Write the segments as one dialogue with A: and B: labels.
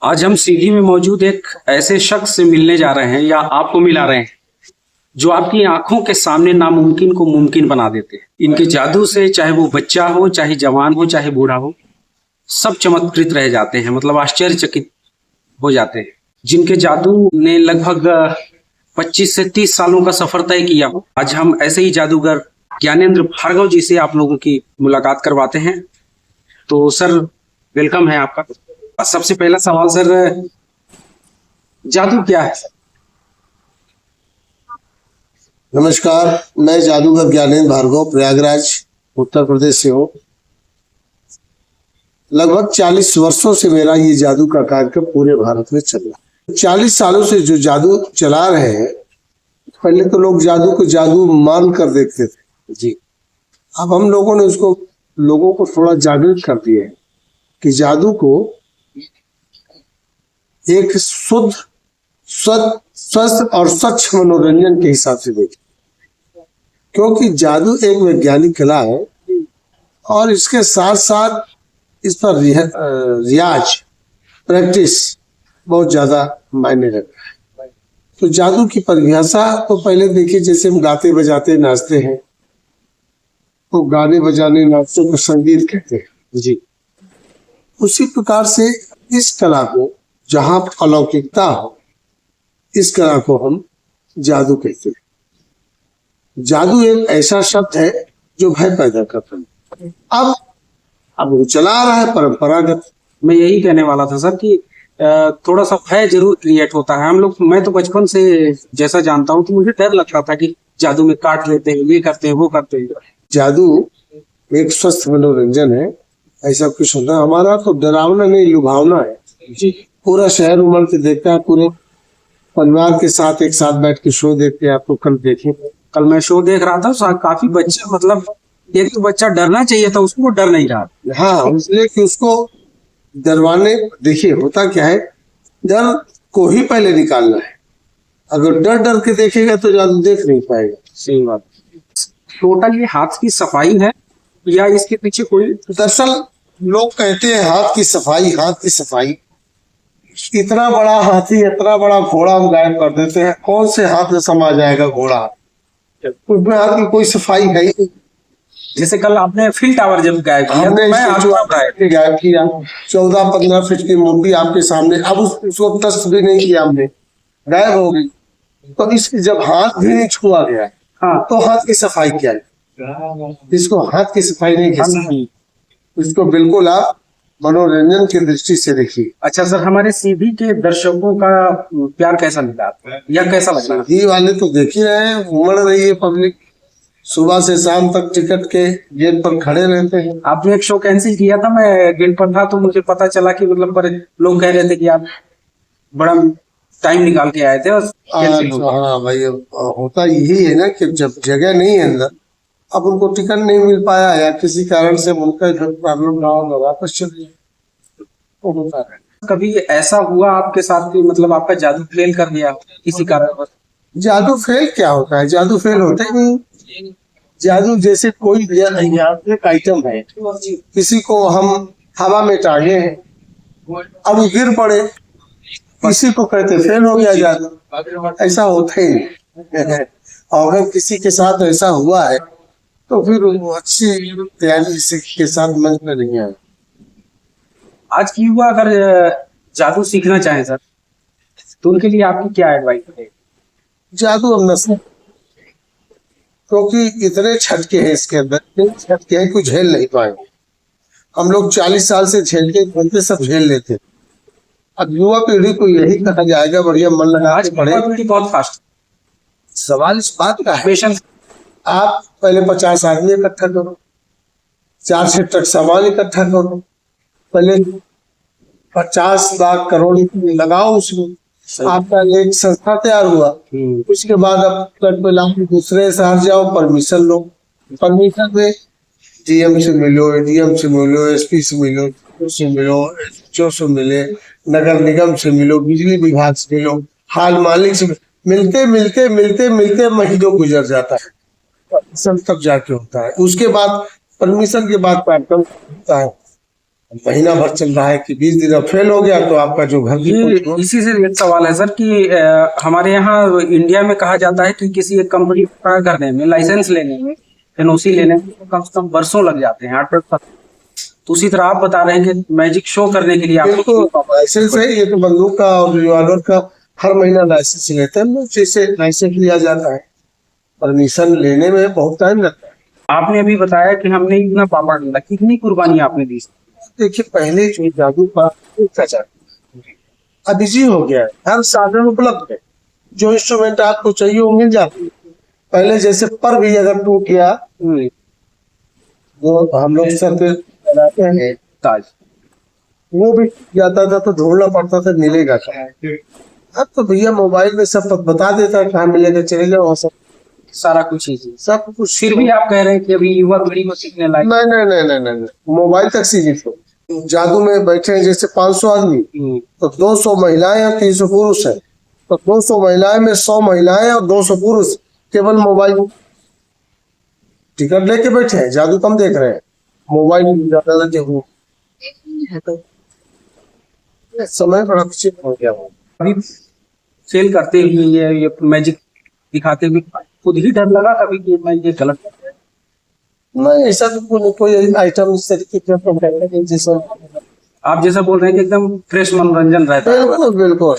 A: आज हम सीधी में मौजूद एक ऐसे शख्स से मिलने जा रहे हैं या आपको मिला रहे हैं जो आपकी आंखों के सामने नामुमकिन को मुमकिन बना देते हैं। इनके जादू से चाहे वो बच्चा हो, चाहे जवान हो, चाहे बूढ़ा हो, सब चमत्कृत रह जाते हैं, मतलब आश्चर्यचकित हो जाते हैं। जिनके जादू ने लगभग 25 से 30 सालों का सफर तय किया हो। आज हम ऐसे ही जादूगर ज्ञानेंद्र भार्गव जी से आप लोगों की मुलाकात करवाते हैं। तो सर, वेलकम है आपका। सबसे पहला सवाल सर, जादू क्या है?
B: नमस्कार, मैं जादूगर ज्ञानेंद्र भार्गव प्रयागराज उत्तर प्रदेश से हूँ। लगभग 40 वर्षों से मेरा ये जादू का कार्यक्रम पूरे भारत में चल रहा है। 40 सालों से जो जादू चला रहे हैं, पहले तो लोग जादू को जादू मान कर देखते थे जी। अब हम लोगों ने उसको लोगों को थोड़ा जागृत कर दिया है कि जादू को एक शुद्ध, स्वस्थ और स्वच्छ मनोरंजन के हिसाब से देखें, क्योंकि जादू एक वैज्ञानिक कला है और इसके साथ साथ इस पर रियाज, प्रैक्टिस बहुत ज्यादा मायने रखता है। तो जादू की परिभाषा तो पहले देखिए, जैसे हम गाते बजाते नाचते हैं तो गाने बजाने नाचते को संगीत कहते हैं जी। उसी प्रकार से इस कला को, जहां अलौकिकता हो, इस कला को हम जादू कहते हैं। जादू एक ऐसा शब्द है जो भय पैदा करता है। अब वो चला रहा है परंपरागत।
A: मैं यही कहने वाला था सर कि थोड़ा सा भय जरूर क्रिएट होता है हम लोग। मैं तो बचपन से जैसा जानता हूँ तो मुझे डर लगता था कि जादू में काट लेते हैं, ये करते हैं, वो करते हैं।
B: जादू एक स्वस्थ मनोरंजन है, ऐसा कुछ होता है। हमारा तो डरावना नहीं, लुभावना है जी। पूरा शहर उमड़ के देखता है, पूरे परिवार के साथ एक साथ बैठ के शो देखते हैं। आपको कल देखे,
A: कल मैं शो देख रहा था, काफी बच्चे, मतलब एक तो बच्चा डरना चाहिए था उसको, वो डर नहीं रहा।
B: हाँ, इसलिए कि उसको डरवाने, देखिए होता क्या है, डर को ही पहले निकालना है। अगर डर डर के देखेगा तो जादू देख नहीं पाएगा।
A: सही बात। टोटल ये हाथ की सफाई है या इसके पीछे कोई?
B: दरअसल लोग कहते हैं हाथ की सफाई, हाथ की सफाई। इतना बड़ा हाथी, इतना बड़ा घोड़ा हम गायब कर देते हैं, कौन से हाथ में समा जाएगा घोड़ा? उसमें हाथ की कोई सफाई है ही।
A: जैसे कल आपने फील्ड टावर जब गायब किया,
B: हमने
A: तो
B: गायब किया 14-15 फीट की मूर्ति आपके सामने। अब उसको टच भी नहीं किया हमने, गायब हो गई। तो इस जब हाथ भी नहीं छुआ गया, हाँ, तो हाथ की सफाई क्या है? इसको हाथ की सफाई नहीं कह सकते। इसको बिल्कुल आप मनोरंजन की दृष्टि से देखिए।
A: अच्छा सर, हमारे सीधी के दर्शकों का प्यार कैसा मिला या कैसा लग रहा है?
B: सीधी वाले तो देख ही रहे हैं, उमड़ रही है पब्लिक। सुबह से शाम तक टिकट के गेट पर खड़े रहते हैं।
A: आपने एक शो कैंसिल किया था, मैं गेट पर था, तो मुझे पता चला कि मतलब पर लोग कह रहे थे कि आप बड़ा टाइम निकाल के आए थे और
B: हाँ भाई, होता यही है ना कि जब जगह नहीं है अंदर, अब उनको टिकट नहीं मिल पाया या किसी कारण से उनका प्रॉब्लम ना होगा, वापस चलिए, तो होता है।
A: कभी ऐसा हुआ आपके साथ कि मतलब आपका जादू फेल कर गया किसी कारण?
B: जादू फेल क्या होता है? जादू फेल होता ही नहीं। जादू जैसे कोई यांत्रिक आइटम है, किसी को हम हवा में टांगे हैं, अब वो गिर पड़े, किसी को कहते फेल हो गया जादू। ऐसा होता ही नहीं। और अगर किसी के साथ ऐसा हुआ है तो फिर वो अच्छी तैयारी के साथ मंच में नहीं आए।
A: आज की युवा अगर जादू सीखना चाहे सर, तो उनके लिए आपकी क्या एडवाइस है?
B: जादू अब नस्ल, क्योंकि इतने छटके हैं इसके अंदर, छटके हैं कुछ झेल नहीं पाएंगे। हम लोग 40 साल से झेलते सब झेल लेते। अब युवा पीढ़ी को यही कहा जाएगा, बढ़िया मन लगा के पढ़े।
A: बहुत फास्ट।
B: सवाल इस बात का है, आप पहले 50 आदमी इकट्ठा करो, 4 से तक सामान इकट्ठा करो, पहले 50 लाख करोड़ लगाओ उसमें, आपका एक संस्था तैयार हुआ। उसके बाद अब दूसरे शहर जाओ, परमिशन लो। परमिशन में डीएम से मिलो, एडीएम से मिलो, एसपी से मिलो, से मिलो, एसडीओ से मिले, नगर निगम से मिलो, बिजली विभाग से मिलो, हाल मालिक से मिलते मिलते मिलते मिलते महीनों गुजर जाता है, परमिशन तब जाके होता है। उसके बाद परमिशन के बाद कार्यक्रम होता है। महीना भर चल रहा है कि 20 दिन अब फेल हो गया तो आपका जो घर की
A: ये इसी से एक सवाल है सर कि हमारे यहाँ इंडिया में कहा जाता है कि किसी एक कंपनी का करने में, लाइसेंस लेने में, एनओसी लेने में कम से कम वर्षों लग जाते हैं, 8 तो उसी तरह आप बता रहे हैं कि मैजिक शो करने के लिए आपको
B: लाइसेंस है। ये तो बंदूक का और रिवॉल्वर का हर महीना लाइसेंस लेते हैं, जैसे लाइसेंस लिया जाता है। परमिशन लेने में बहुत टाइम लगता है।
A: आपने अभी बताया कि हमने इतना पापा डाला, कितनी कुर्बानी आपने दी?
B: देखिए पहले जो जादू का अब इजी हो गया है, हर साधन उपलब्ध है, जो इंस्ट्रूमेंट आपको चाहिए वो मिल जाती है। पहले जैसे पर भी अगर टूट गया वो हम लोग सर पे लगाते हैं ताज, वो भी जाता था तो ढूंढना पड़ता था मिलेगा क्या। अब तो भैया मोबाइल में सब बता देता है कहाँ मिलेगा, चले जाओ वहाँ सब
A: सारा कुछ ही
B: सब कुछ।
A: फिर भी आप कह रहे हैं कि अभी युवा पीढ़ी को सीखने लायक
B: नहीं नहीं नहीं नहीं नहीं, मोबाइल तक सीमित हो। जादू में बैठे हैं जैसे 500 आदमी, तो 200 महिलाएं और 300 पुरुष है, तो 200 महिलाएं में 100 महिलाएं और 200 पुरुष केवल मोबाइल टिकट लेके बैठे हैं, जादू कम देख रहे हैं, मोबाइल ज्यादा लगे हुए। समय बड़ा विचित्र हो गया।
A: अभी फेल करते हुए ये मैजिक दिखाते हुए खुद ही डर लगा कभी कि मैं ये गलत
B: नहीं, ऐसा तो कोई आइटम इस तरीके का जैसा
A: आप जैसा बोल रहे हैं कि एकदम फ्रेश मनोरंजन रहता है।
B: बिल्कुल बिल्कुल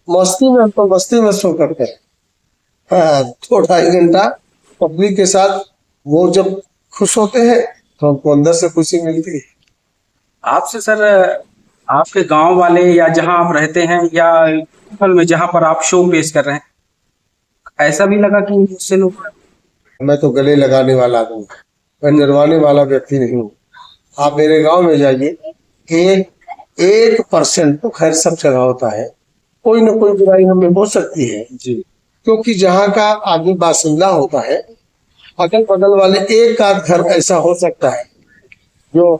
B: मस्ती में तो मस्ती में सो करते हैं। हाँ, 2-2.5 घंटा पब्लिक के साथ वो जब खुश होते हैं तो हमको अंदर से खुशी मिलती है।
A: आपसे सर, आपके गांव वाले या जहां आप रहते हैं या फल में जहां पर आप शो पेश कर रहे हैं, ऐसा भी लगा कि मुझसे लोग
B: मैं तो गले लगाने वाला आदमी, मैं डरवाने वाला व्यक्ति नहीं हूँ। आप मेरे गांव में जाइए, 1% तो खैर सब जगह होता है, कोई ना कोई बुराई हमें हो सकती है
A: जी,
B: क्योंकि जहाँ का आदमी बासिंदा होता है, अगल बगल वाले एक आध घर ऐसा हो सकता है जो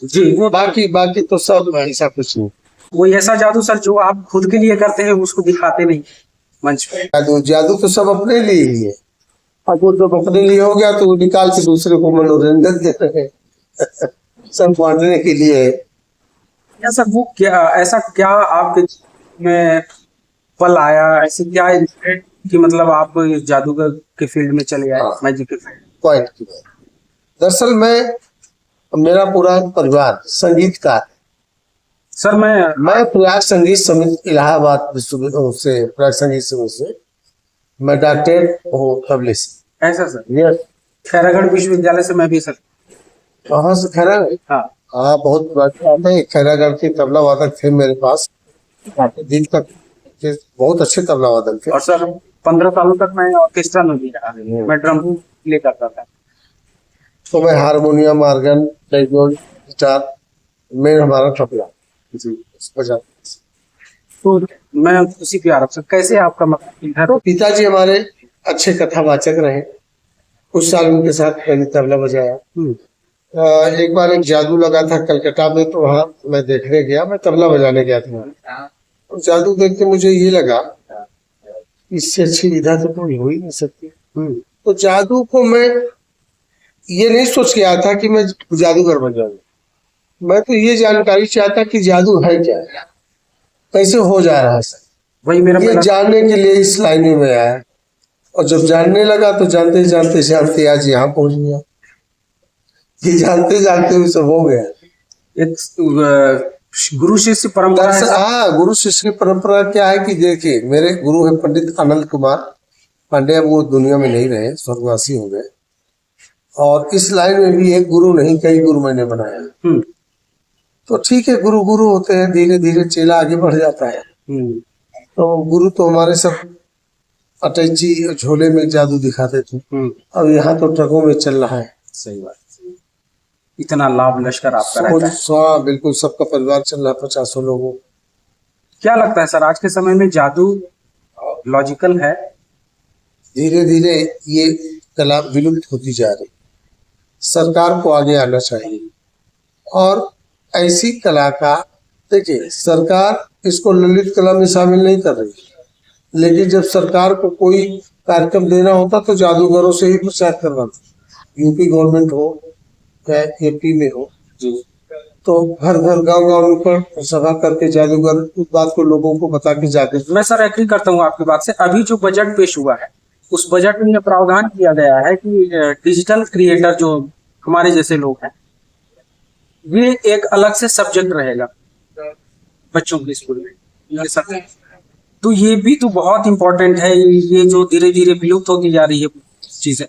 A: जी, वो
B: बाकी तो सब ऐसा कुछ नहीं।
A: कोई ऐसा जादू सर जो आप खुद के लिए करते हैं उसको दिखाते नहीं मंच पे?
B: जादू तो सब अपने लिए ही है, और वो जब अपने लिए हो गया तो वो निकाल के दूसरे को मनोरंजन दे रहे हैं सब बांटने के लिए।
A: ऐसा वो क्या, ऐसा क्या आपके में पल आया, ऐसे क्या कि मतलब आप इस जादूगर के फील्ड में चले आए, मैजिक के फील्ड?
B: पॉइंट की बात। दरअसल मेरा पूरा परिवार संगीतकार।
A: सर
B: मैं प्रयाग संगीत समिति इलाहाबाद विश्वविद्यालय से, प्रयाग संगीत समिति से मैं डॉक्टरेट हूँ पब्लिश।
A: ऐसा सर,
B: यस।
A: खैरागढ़ विश्वविद्यालय से मैं भी सर।
B: कहाँ से? खैरागढ़?
A: हाँ
B: हाँ, बहुत बात है। खैरागढ़ के तबला वादक थे मेरे पास काफी दिन तक, बहुत अच्छे तबला वादक थे।
A: और सर 15 सालों तक मैं ऑर्केस्ट्रा में भी रहा, मैं ड्रम प्ले करता था।
B: तो मैं harmonium, organ, keyboard, guitar, main हमारा तबला जी बजाते।
A: तो मैं उसी पे आ रहा हूँ, कैसे आपका मतलब
B: तो पिताजी हमारे अच्छे कथावाचक रहे, कुछ साल उनके साथ मैंने तबला बजाया। एक बार एक जादू लगा था कलकत्ता में, तो वहाँ मैं देखने गया, मैं तबला बजाने गया था। तो जादू देख के मुझे ये लगा इससे अच्छी विधा तो कोई हो ही नहीं सकती। तो जादू को मैं ये नहीं सोच के आया था कि मैं जादूगर बन जाऊंगा, मैं तो ये जानकारी चाहता कि जादू है क्या, कैसे हो जा रहा है सर,
A: वही मेरा
B: ये जानने के लिए इस लाइन में आया। और जब जानने लगा तो जानते जानते जानते आज यहाँ पहुंच गया। ये जानते जानते हुए सब हो गया।
A: एक गुरु शिष्य परंपरा है।
B: हाँ, गुरु शिष्य की परंपरा क्या है कि देखिए, मेरे गुरु है पंडित आनंद कुमार पांडे, अब वो दुनिया में नहीं रहे, स्वर्गवासी हो गए। और इस लाइन में भी एक गुरु नहीं कई गुरु मैंने बनाया। तो ठीक है, गुरु गुरु होते हैं, धीरे धीरे चेला आगे बढ़ जाता है। तो गुरु तो हमारे सब अटैच जी झोले में जादू दिखाते थे, अब यहाँ तो ट्रकों में चल रहा है।
A: सही बात, इतना लाभ लश्कर आपका रहता है।
B: हाँ बिल्कुल, सबका परिवार चल रहा है, 50 लोगों।
A: क्या लगता है सर आज के समय में जादू लॉजिकल है?
B: धीरे धीरे ये कला विलुप्त होती जा रही, सरकार को आगे आना चाहिए। और ऐसी कला का, देखिए सरकार इसको ललित कला में शामिल नहीं कर रही, लेकिन जब सरकार को कोई कार्यक्रम देना होता तो जादूगरों से ही प्रचार करवाती, यूपी गवर्नमेंट हो चाहे एमपी में हो, तो हर घर गांव गांव पर सभा करके जादूगर उस बात को लोगों को बता के जाके
A: मैं सर एग्री करता हूँ आपकी बात से। अभी जो बजट पेश हुआ है उस बजट में यह प्रावधान किया गया है कि डिजिटल क्रिएटर जो हमारे जैसे लोग हैं, ये एक अलग से सब्जेक्ट रहेगा बच्चों के स्कूल में, ये सब। तो ये भी तो बहुत इंपॉर्टेंट है। ये जो धीरे धीरे विलुप्त होती जा रही है चीजें,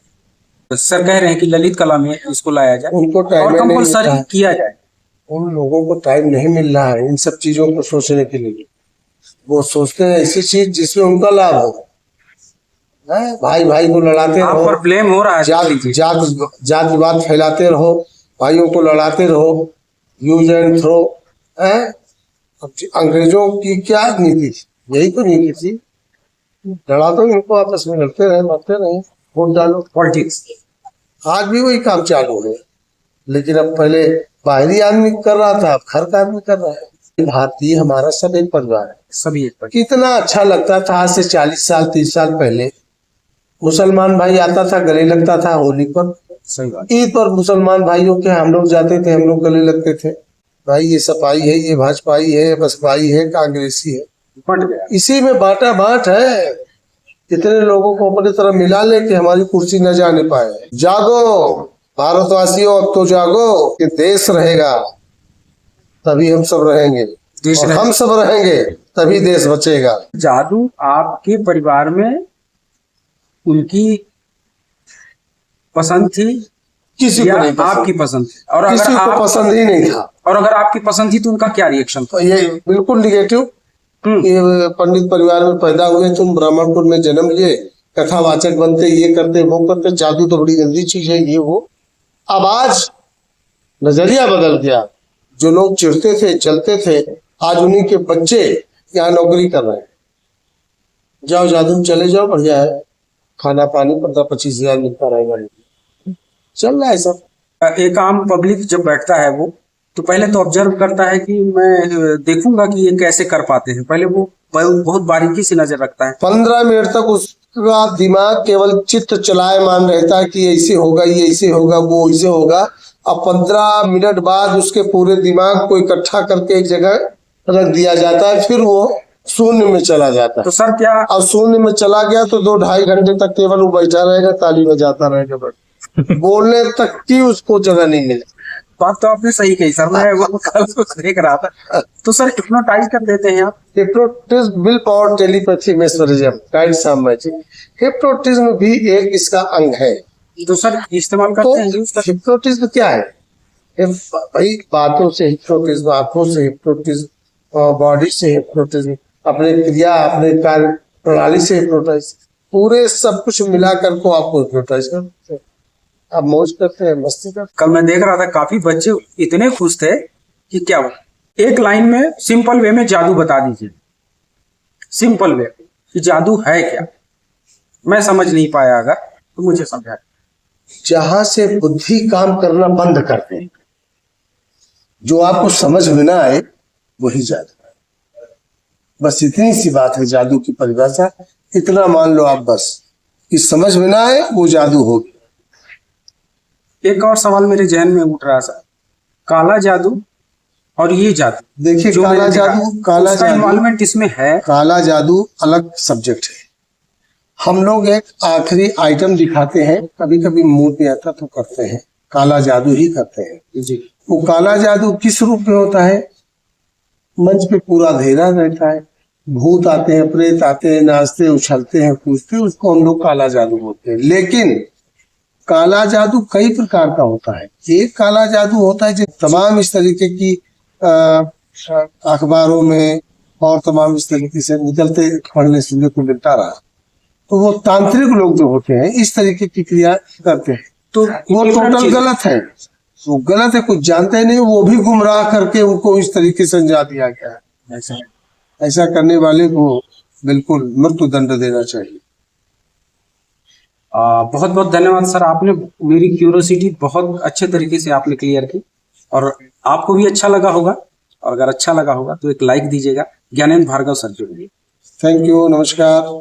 A: सर कह रहे हैं कि ललित कला में इसको लाया जाए
B: उनको टाइम
A: और
B: नहीं
A: कंपलसरी
B: मिलता है।
A: किया जाए।
B: उन लोगों को टाइम नहीं मिल रहा है इन सब चीजों को सोचने के लिए। वो सोचते हैं ऐसी चीज जिसमें उनका लाभ हो। हैं? भाई भाई को लड़ाते
A: आप
B: रहो,
A: पर ब्लेम हो रहा है
B: जात जात जात विवाद फैलाते रहो, भाइयों को लड़ाते रहो, यूज एंड थ्रो। अंग्रेजों की क्या नीति थी? यही तो नीति थी, लड़ा दो इनको, आपस में लड़ते रहे, मरते रहे, वोट डालो।
A: पॉलिटिक्स।
B: आज भी वही काम चालू है, लेकिन अब पहले बाहरी आदमी कर रहा था, अब घर का आदमी कर रहा है। भारतीय हमारा सब एक परिवार है।
A: सभी एक पर।
B: कितना अच्छा लगता था आज से 40 साल 30 साल पहले। मुसलमान भाई आता था, गले लगता था होली पर,
A: सही बात।
B: ईद पर मुसलमान भाइयों के हम लोग जाते थे, हम लोग गले लगते थे। भाई ये सपाई है, ये भाजपाई है, बसपाई है, कांग्रेसी है,
A: बट गया।
B: इसी में बांटा बांट है। कितने लोगों को अपनी तरह मिला ले कि हमारी कुर्सी न जाने पाए। जागो भारतवासियों, अब तो जागो कि देश रहेगा तभी हम सब रहेंगे, और हम सब रहेंगे तभी देश बचेगा।
A: जादू आपके परिवार में उनकी पसंद थी
B: किसी
A: या
B: को नहीं पसंद,
A: आपकी पसंद थी? और
B: किसी
A: अगर
B: को
A: आप
B: पसंद ही नहीं था।
A: और अगर आपकी पसंद थी तो उनका क्या रिएक्शन था?
B: तो ये बिल्कुल निगेटिव। ये पंडित परिवार में पैदा हुए, तुम ब्राह्मण कुल में जन्म लिए, कथावाचक बनते, ये करते वो करते, जादू तो बड़ी गंदी चीज है, ये वो। अब आज नजरिया बदल गया। जो लोग चिढ़ते थे, चलते थे, आज उन्हीं के बच्चे यहाँ नौकरी कर रहे हैं। जाओ जादू में चले जाओ, बढ़िया है, खाना पानी 15-25 हजार मिलता रहेगा। चल रहा है सब।
A: एक आम पब्लिक जब बैठता है वो तो पहले तो ऑब्जर्व करता है कि मैं देखूंगा कि ये कैसे कर पाते हैं। पहले वो बहुत बारीकी से नजर रखता है।
B: 15 मिनट तक उसका दिमाग केवल चित्त चलायमान रहता है कि ऐसे होगा, ये ऐसे होगा, वो ऐसे होगा। अब 15 मिनट बाद उसके पूरे दिमाग को इकट्ठा करके एक जगह रख दिया जाता है, फिर वो शून्य में चला जाता है।
A: तो सर क्या
B: अब शून्य में चला गया तो 2-2.5 घंटे तक केवल वो बैठा रहेगा, ताली बजाता रहेगा, बस बोलने तक की उसको जगह नहीं मिले।
A: बात तो आपने सही कही सर, मैं वो कल को देख रहा था। तो सर हिप्नोटाइज कर देते हैं आप?
B: Hypnotism, will power, telepathy, mesmerism, गाइड साम मैजिक, हिप्नोटिज्म भी एक इसका अंग है।
A: तो सर इस्तेमाल
B: तो
A: करते हैं?
B: हिप्नोटिज्म क्या है? भाई बातों से हिप्नोटिज्म, आंखों से हिप्नोटिज्म, बॉडी से हिप्नोटिज्म, अपने क्रिया, अपने कार्य प्रणाली से हिप्नोटाइज, पूरे सब कुछ मिलाकर को आपको हिप्नोटाइज करते हैं। आप मौज करते हैं, मस्ती करते हैं।
A: कल मैं देख रहा था काफी बच्चे इतने खुश थे कि क्या एक लाइन में सिंपल वे में जादू बता दीजिए, सिंपल वे कि जादू है क्या। मैं समझ नहीं पाया, अगर तो मुझे समझा।
B: जहां से बुद्धि काम करना बंद कर दे, जो आपको समझ में ना आए वही जादू है। बस इतनी सी बात है जादू की परिभाषा। इतना मान लो आप बस कि समझ में ना आए वो जादू होगी।
A: एक और सवाल मेरे जहन में उठ रहा सर, काला जादू और ये जादू,
B: देखिए
A: जो
B: काला
A: मैंने देखा,
B: जादू, काला
A: उसका
B: जादू,
A: इन्वॉल्वमेंट इसमें है।
B: काला जादू अलग सब्जेक्ट है। हम लोग एक आखिरी आइटम दिखाते हैं, कभी कभी मूड में आता तो करते हैं, काला जादू ही करते हैं
A: जी।
B: वो काला जादू किस रूप में होता है? मंच पे पूरा अंधेरा रहता है, भूत आते हैं, प्रेत आते हैं, नाचते उछलते हैं, कूदते हैं, उसको हम लोग काला जादू बोलते हैं। लेकिन काला जादू कई प्रकार का होता है। एक काला जादू होता है जो तमाम इस तरीके की अखबारों में और तमाम इस तरीके से निकलते पढ़ने सुनने को मिलता रहा। तो वो तांत्रिक लोग जो होते हैं इस तरीके की क्रिया करते हैं, तो वो टोटल गलत है। वो गलत है, कुछ जानते नहीं, वो भी गुमराह करके उनको इस तरीके से समझा दिया गया है। ऐसा करने वाले को बिल्कुल मृत्यु दंड देना चाहिए।
A: बहुत बहुत धन्यवाद सर, आपने मेरी क्यूरियोसिटी बहुत अच्छे तरीके से आपने क्लियर की, और आपको भी अच्छा लगा होगा, और अगर अच्छा लगा होगा तो एक लाइक दीजिएगा। ज्ञानेंद्र भार्गव सर जुड़िए।
B: थैंक यू, नमस्कार।